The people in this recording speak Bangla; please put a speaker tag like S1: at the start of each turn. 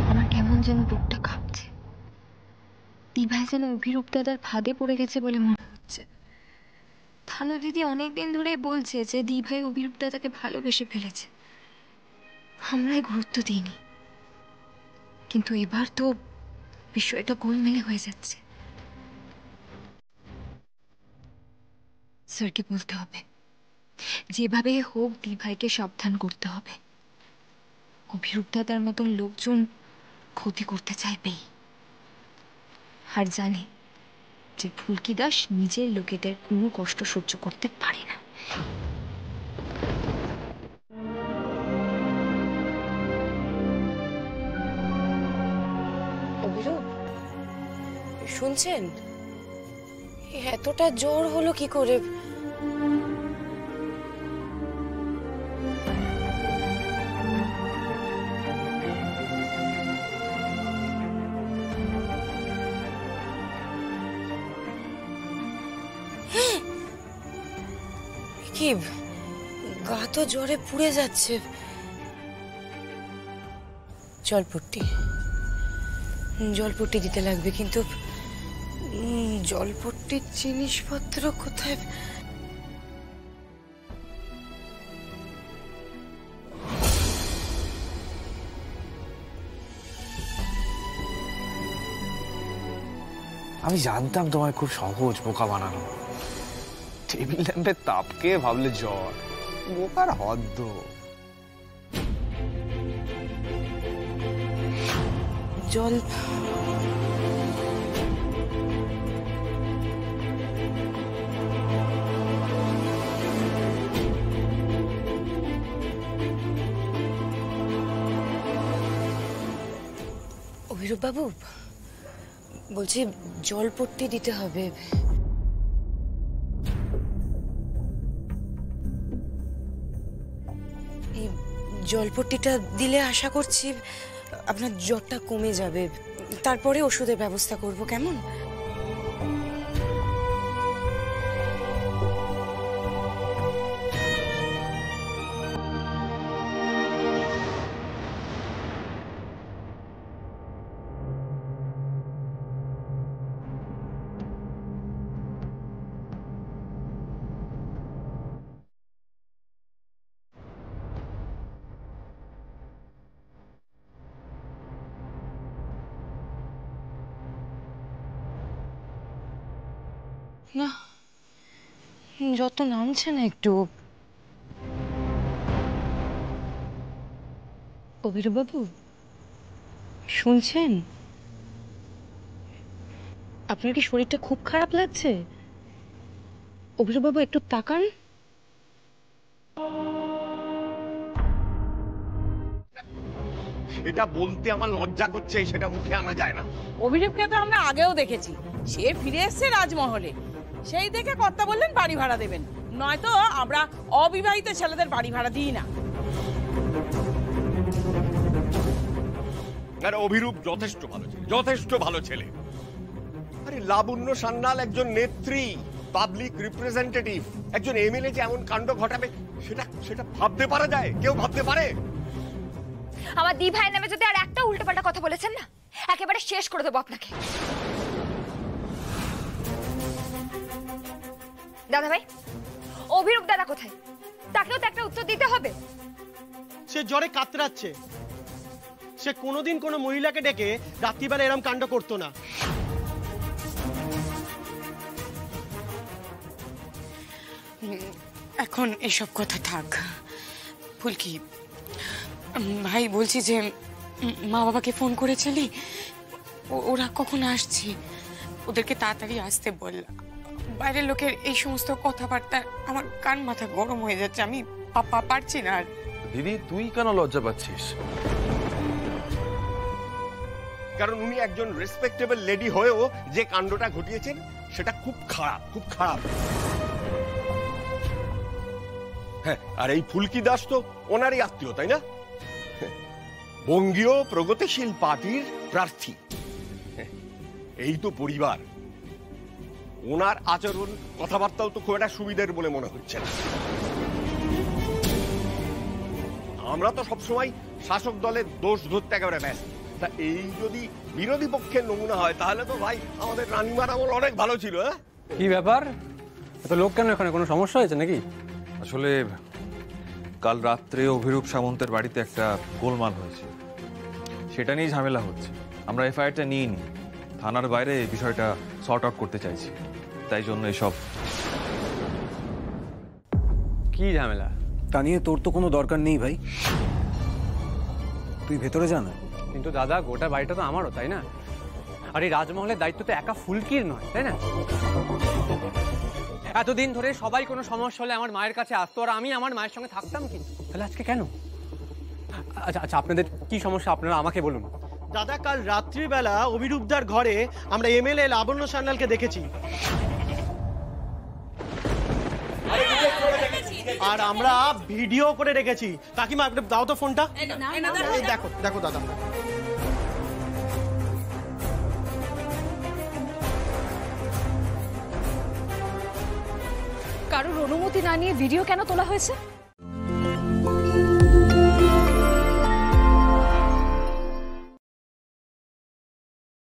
S1: আমার কেমন যেন বুকটা কাঁপছে। দিভাই যেন অভিরূপ দাদার ফাঁদে পড়ে গেছে বলে মনে হচ্ছে। থানু দিদি অনেকদিন ধরে বলছে যে দিভাই অভিরূপ দাদাকে ভালোবেসে ফেলেছে, আমরাই গুরুত্ব দিইনি। কিন্তু এবার তো বিষয়টা গোলমেলে হয়ে যাচ্ছে। স্যারকে বলতে হবে, যেভাবে হোক দিভাইকে সাবধান করতে হবে। অভিরূপ দাদার মতন লোকজন ক্ষতি করতে চাইবেই। আর জানি যে ফুলকি দাস নিজের লোকেদের কোনো কষ্ট সহ্য করতে পারে না।
S2: অভিরূপ, শুনছেন? এতটা জ্বর হলো কি করে? কি গা তো জ্বরে পুড়ে যাচ্ছে। জলপট্টি দিতে লাগবে, কিন্তু জলপট্টির জিনিসপত্র কোথায়?
S3: আমি জানতাম তোমায় খুব সহজ বোকা বানানো। টেবিল ল্যাম্পের তাপকে ভাবলে জ্বর, বোকার হদ্দ।
S2: জল অভিরূপ বাবু বলছি, জলপট্টি দিতে হবে। এই জলপট্টিটা দিলে আশা করছি আপনার জ্বরটা কমে যাবে। তারপরে ওষুধের ব্যবস্থা করব, কেমন? না, যত নামছে না একটু। অভিরূপ বাবু শুনছেন? আপনার কি শরীরটা খুব খারাপ লাগছে? অভিরূপ বাবু একটু তাকান।
S4: এটা বলতে আমার লজ্জা করছে, সেটা মুখে আনা যায় না।
S5: অভিরূপকে তো আমরা আগেও দেখেছি, সে ফিরে এসছে রাজমহলে। সেই দেখে কর্তা বললেন বাড়ি ভাড়া দেবেন, নয়তো আমরা অবিবাহিত ছেলেদের বাড়ি ভাড়া দিই না।
S4: আর অভিরূপ যথেষ্ট ভালো ছেলে, যথেষ্ট ভালো ছেলে। আরে লাবণ্য সান্যাল একজন নেত্রী, পাবলিক রিপ্রেজেন্টেটিভ, একজন এমএলএ যে এমন কাণ্ড ঘটাবে সেটা ভাবতে পারা যায়? কেউ ভাবতে পারে?
S1: আমার দি ভাইয়ের নামে যদি আর একটা উল্টোপাল্টা কথা বলেছেন না, একেবারে শেষ করে দেবো আপনাকে। দাদা ভাই, অভিরূপ দাদা কোথায়? তাকেও তো একটা উত্তর দিতে হবে।
S6: সে জ্বরে কাতরাচ্ছে। সে কোনোদিন কোনো মহিলাকে ডেকে রাত্রিবেলা এরম কাণ্ড করতো না।
S2: এখন এসব কথা থাক। ফুলকি ভাই, বলছি যে মা বাবাকে ফোন করেছিলি? ওরা কখন আসছে? ওদেরকে তাড়াতাড়ি আসতে বল। বাইরের লোকের এই সমস্ত কথাবার্তা আমার কান মাথা গরম হয়ে যাচ্ছে, আমি পারছি না। আর
S3: দিদি, তুই কেন লজ্জা পাচ্ছিস?
S4: কারণ উনি একজন রেসপেক্টেবল লেডি হয়েও যে কাণ্ডটা ঘটিয়েছেন সেটা খুব খারাপ, খুব খারাপ। হ্যাঁ, আর এই ফুলকি দাস তো ওনারই আত্মীয়, তাই না? বঙ্গীয় প্রগতিশীল পার্টির প্রার্থী। এই তো পরিবার। ওনার আচরণ, কথাবার্তাও তো খুব একটা সুবিধের বলে মনে হচ্ছে না। আমরা তো সবসময় শাসক দলের দোষ ধরতে একেবারে ব্যস্ত। তা এই যদি বিরোধী পক্ষের নমুনা হয় তাহলে তো ভাই আমাদের রানীমার আমল অনেক ভালো ছিল। হ্যাঁ,
S7: কি ব্যাপার, এত লোক কেন এখানে? কোনো সমস্যা হয়েছে নাকি?
S8: আসলে কাল রাত্রে অভিরূপ সামন্তের বাড়িতে একটা গোলমাল হয়েছে, সেটা নিয়ে ঝামেলা হচ্ছে। আমরা এফআইআরটা নিইনি, থানার বাইরে এই বিষয়টা সর্ট আউট করতে চাইছি, তাই জন্য এসব।
S7: কি ঝামেলা?
S3: তা নিয়ে তোর তো কোনো দরকার নেই ভাই, তুই ভেতরে যা না।
S7: কিন্তু দাদা, গোটা বাড়িটা তো আমারও, তাই না? আর এই রাজমহলের দায়িত্ব তো একা ফুলকির নয়, তাই না? এতদিন ধরে সবাই কোনো সমস্যা হলে আমার মায়ের কাছে আসতো, আর আমি আমার মায়ের সঙ্গে থাকতাম। কিন্তু তাহলে আজকে কেন? আচ্ছা আচ্ছা, আপনাদের কি সমস্যা আপনারা আমাকে বলুন।
S6: দাদা, কাল রাত্রিবেলা অভিরূপদার ঘরে আমরা এমএলএ লাবণ্য সান্যালকে দেখেছি, আর আমরা ভিডিও করে রেখেছি। কাকিমা, আপনি দাও তো ফোনটা। এই দেখো দেখো দাদা।
S9: কারোর অনুমতি না নিয়ে ভিডিও কেন তোলা হয়েছে?